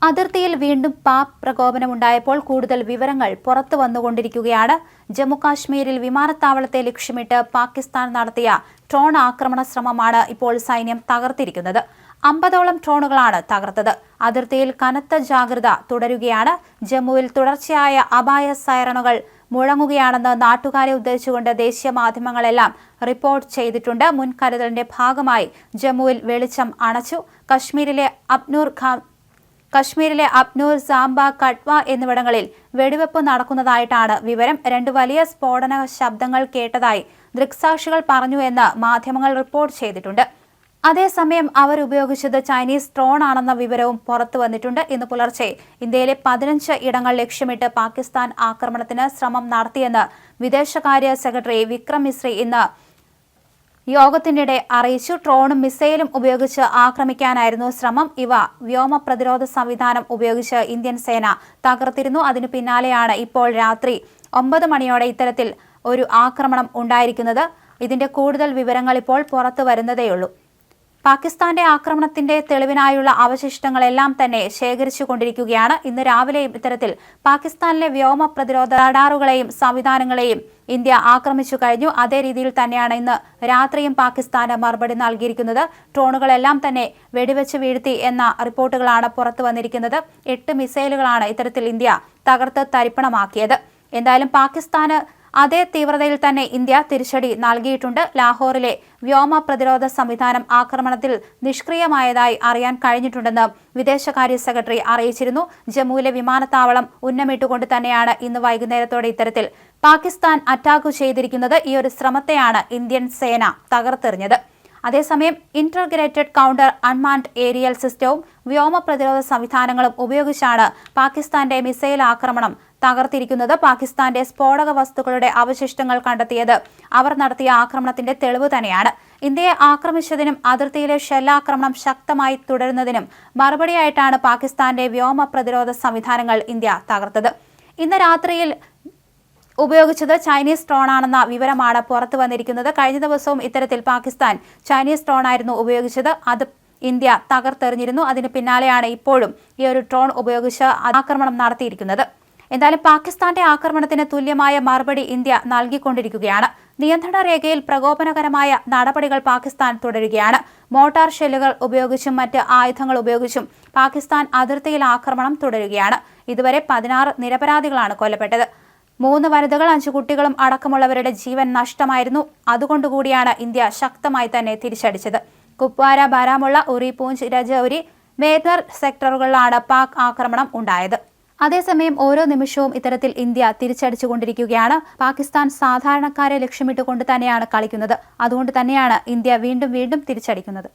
അതിർത്തിയിൽ വീണ്ടും പാക് പ്രകോപനമുണ്ടായപ്പോൾ കൂടുതൽ വിവരങ്ങൾ പുറത്തു വന്നുകൊണ്ടിരിക്കുകയാണ്. ജമ്മുകാശ്മീരിൽ വിമാനത്താവളത്തെ ലക്ഷ്യമിട്ട് പാകിസ്ഥാൻ നടത്തിയ ഡ്രോൺ ആക്രമണ ശ്രമമാണ് ഇപ്പോൾ സൈന്യം തകർത്തിരിക്കുന്നത്. 50ഓളം ഡ്രോണുകളാണ് തകർത്തത്. അതിർത്തിയിൽ കനത്ത ജാഗ്രത തുടരുകയാണ്. ജമ്മുവിൽ തുടർച്ചയായ അപായ സൈറണുകൾ മുഴങ്ങുകയാണെന്ന് നാട്ടുകാരെ ഉദ്ധരിച്ചുകൊണ്ട് ദേശീയ മാധ്യമങ്ങളെല്ലാം റിപ്പോർട്ട് ചെയ്തിട്ടുണ്ട്. മുൻകരുതലിന്റെ ഭാഗമായി ജമ്മുവിൽ വെളിച്ചം അണച്ചു. കശ്മീരിലെ അബ്നൂർ, സാംബ, കട്വ എന്നിവിടങ്ങളിൽ വെടിവെപ്പ് നടക്കുന്നതായിട്ടാണ് വിവരം. 2 വലിയ സ്ഫോടന ശബ്ദങ്ങൾ കേട്ടതായി ദൃക്സാക്ഷികൾ പറഞ്ഞു എന്ന് മാധ്യമങ്ങൾ റിപ്പോർട്ട് ചെയ്തിട്ടുണ്ട്. അതേസമയം അവരുപയോഗിച്ചത് ചൈനീസ് ഡ്രോൺ ആണെന്ന വിവരവും പുറത്തു വന്നിട്ടുണ്ട്. ഇന്ന് പുലർച്ചെ ഇന്ത്യയിലെ 15 ഇടങ്ങൾ ലക്ഷ്യമിട്ട് പാകിസ്ഥാൻ ആക്രമണത്തിന് ശ്രമം നടത്തിയെന്ന് വിദേശകാര്യ സെക്രട്ടറി വിക്രം മിസ്രി ഇന്ന് യോഗത്തിനിടെ അറിയിച്ചു. ഡ്രോണും മിസൈലും ഉപയോഗിച്ച് ആക്രമിക്കാനായിരുന്നു ശ്രമം. ഇവ വ്യോമ പ്രതിരോധ സംവിധാനം ഉപയോഗിച്ച് ഇന്ത്യൻ സേന തകർത്തിരുന്നു. അതിനു പിന്നാലെയാണ് ഇപ്പോൾ രാത്രി 9 മണിയോടെ ഇത്തരത്തിൽ ഒരു ആക്രമണം ഉണ്ടായിരിക്കുന്നത്. ഇതിന്റെ കൂടുതൽ വിവരങ്ങൾ ഇപ്പോൾ പുറത്തു വരുന്നതേയുള്ളൂ. പാകിസ്ഥാന്റെ ആക്രമണത്തിന്റെ തെളിവിനായുള്ള അവശിഷ്ടങ്ങളെല്ലാം തന്നെ ശേഖരിച്ചുകൊണ്ടിരിക്കുകയാണ്. ഇന്ന് രാവിലെയും ഇത്തരത്തിൽ പാകിസ്ഥാനിലെ വ്യോമ പ്രതിരോധ റഡാറുകളെയും സംവിധാനങ്ങളെയും ഇന്ത്യ ആക്രമിച്ചു കഴിഞ്ഞു. അതേ രീതിയിൽ തന്നെയാണ് ഇന്ന് രാത്രിയും പാകിസ്ഥാന് മറുപടി നൽകിയിരിക്കുന്നത്. ഡ്രോണുകളെല്ലാം തന്നെ വെടിവെച്ച് വീഴ്ത്തി എന്ന റിപ്പോർട്ടുകളാണ് പുറത്തു വന്നിരിക്കുന്നത്. 8 മിസൈലുകളാണ് ഇത്തരത്തിൽ ഇന്ത്യ തകർത്ത് തരിപ്പണമാക്കിയത്. എന്തായാലും പാകിസ്ഥാന് അതേ തീവ്രതയിൽ തന്നെ ഇന്ത്യ തിരിച്ചടി നൽകിയിട്ടുണ്ട്. ലാഹോറിലെ വ്യോമ പ്രതിരോധ സംവിധാനം ആക്രമണത്തിൽ നിഷ്ക്രിയമായതായി അറിയാൻ കഴിഞ്ഞിട്ടുണ്ടെന്ന് വിദേശകാര്യ സെക്രട്ടറി അറിയിച്ചിരുന്നു. ജമ്മുവിലെ വിമാനത്താവളം ഉന്നമിട്ടുകൊണ്ട് തന്നെയാണ് ഇന്ന് വൈകുന്നേരത്തോടെ ഇത്തരത്തിൽ പാകിസ്ഥാൻ അറ്റാക്ക് ചെയ്തിരിക്കുന്നത്. ഈ ഒരു ശ്രമത്തെയാണ് ഇന്ത്യൻ സേന തകർത്തെറിഞ്ഞത്. അതേസമയം ഇന്റർഗ്രേറ്റഡ് കൗണ്ടർ അൺമാൻഡ് ഏരിയൽ സിസ്റ്റവും വ്യോമ പ്രതിരോധ സംവിധാനങ്ങളും ഉപയോഗിച്ചാണ് പാകിസ്ഥാന്റെ മിസൈൽ ആക്രമണം തകർത്തിരിക്കുന്നത്. പാകിസ്ഥാന്റെ സ്ഫോടക വസ്തുക്കളുടെ അവശിഷ്ടങ്ങൾ കണ്ടെത്തിയത് അവർ നടത്തിയ ആക്രമണത്തിന്റെ തെളിവ് തന്നെയാണ്. ഇന്ത്യയെ ആക്രമിച്ചതിനും അതിർത്തിയിലെ ഷെല്ലാക്രമണം ശക്തമായി തുടരുന്നതിനും മറുപടിയായിട്ടാണ് പാകിസ്ഥാന്റെ വ്യോമ പ്രതിരോധ സംവിധാനങ്ങൾ ഇന്ത്യ തകർത്തത്. ഇന്ന് രാത്രിയിൽ ഉപയോഗിച്ചത് ചൈനീസ് ഡ്രോണാണെന്ന വിവരമാണ് പുറത്തു വന്നിരിക്കുന്നത്. കഴിഞ്ഞ ദിവസവും ഇത്തരത്തിൽ പാകിസ്ഥാൻ ചൈനീസ് ഡ്രോണായിരുന്നു ഉപയോഗിച്ചത്. അത് ഇന്ത്യ തകർത്തെറിഞ്ഞിരുന്നു. അതിന് പിന്നാലെയാണ് ഇപ്പോഴും ഈ ഒരു ഡ്രോൺ ഉപയോഗിച്ച് ആക്രമണം നടത്തിയിരിക്കുന്നത്. എന്തായാലും പാകിസ്ഥാന്റെ ആക്രമണത്തിന് തുല്യമായ മറുപടി ഇന്ത്യ നൽകിക്കൊണ്ടിരിക്കുകയാണ്. നിയന്ത്രണ രേഖയിൽ പ്രകോപനകരമായ നടപടികൾ പാകിസ്ഥാൻ തുടരുകയാണ്. മോട്ടാർ ഷെല്ലുകൾ ഉപയോഗിച്ചും മറ്റ് ആയുധങ്ങൾ ഉപയോഗിച്ചും പാകിസ്ഥാൻ അതിർത്തിയിൽ ആക്രമണം തുടരുകയാണ്. ഇതുവരെ 16 നിരപരാധികളാണ് കൊല്ലപ്പെട്ടത്. 3 വനിതകൾ 5 കുട്ടികളും അടക്കമുള്ളവരുടെ ജീവൻ നഷ്ടമായിരുന്നു. അതുകൊണ്ടുകൂടിയാണ് ഇന്ത്യ ശക്തമായി തന്നെ തിരിച്ചടിച്ചത്. കുപ്വാര, ബാരാമുള്ള, ഉറി, പൂഞ്ച്, രജൌരി, മേദ്നർ സെക്ടറുകളിലാണ് പാക് ആക്രമണം ഉണ്ടായത്. അതേസമയം ഓരോ നിമിഷവും ഇത്തരത്തിൽ ഇന്ത്യ തിരിച്ചടിച്ചുകൊണ്ടിരിക്കുകയാണ്. പാകിസ്ഥാൻ സാധാരണക്കാരെ ലക്ഷ്യമിട്ടുകൊണ്ട് തന്നെയാണ് കളിക്കുന്നത്. അതുകൊണ്ട് തന്നെയാണ് ഇന്ത്യ വീണ്ടും തിരിച്ചടിക്കുന്നത്.